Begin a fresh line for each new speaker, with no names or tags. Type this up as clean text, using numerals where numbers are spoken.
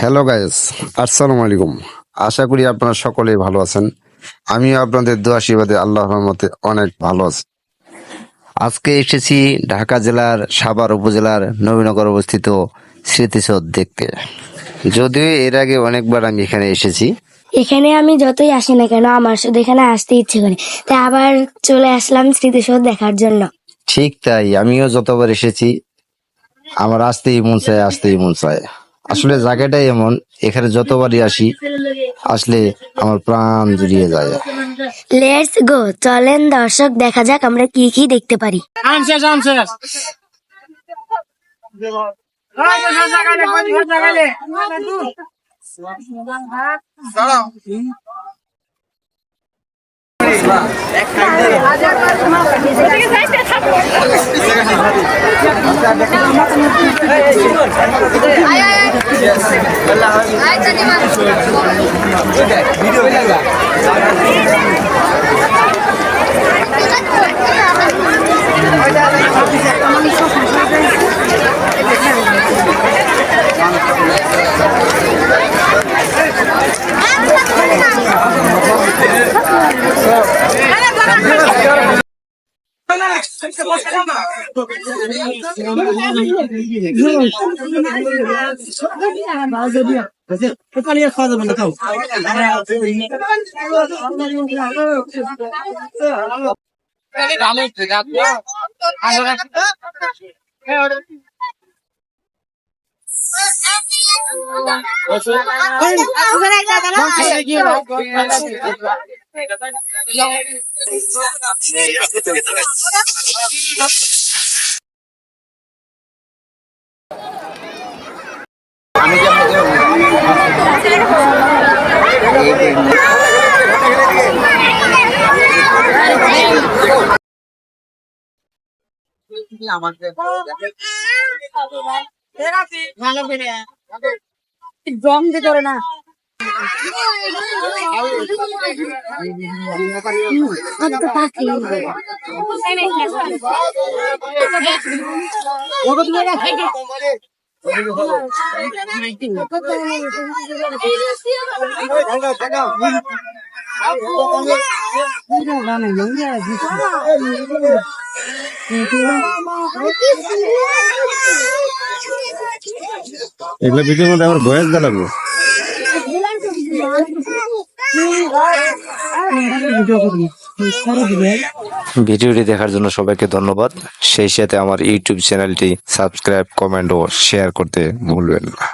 Hello guys, আসসালামু আলাইকুম। আশা করি আপনারা সকলেই ভালো আছেন। আমিও আপনাদের দোয়া আশীর্বাদে আল্লাহর রহমতে অনেক ভালো আছি। আজকে এসেছি ঢাকা জেলার সাভার উপজেলার নবীনগর অবস্থিত স্মৃতিসৌধ দেখতে। যদিও এর আগে অনেকবার আমি এখানে এসেছি।
এখানে আমি যতই আসি না কেন আমার শুধু এখানে আসতে ইচ্ছে করে, তাই আবার চলে আসলাম স্মৃতিসৌধ দেখার জন্য।
ঠিক তাই, আমিও যতবার এসেছি আমার আসতেই মন চায়। আসলে জায়গাটাই এমন, এখানে যতবারই আসলে আমার প্রাণ জুড়িয়ে যায়।
লেটস গো, চলেন দর্শক, দেখা যাক আমরা কি কি দেখতে পারি।
এগুলো ভিডিওর মধ্যে আমার ভয়েস দেওয়া লাগবে। ভিডিওটি দেখার জন্য সবাইকে ধন্যবাদ। সেই সাথে আমার ইউটিউব চ্যানেলটি সাবস্ক্রাইব, কমেন্ট ও শেয়ার করতে ভুলবেন না।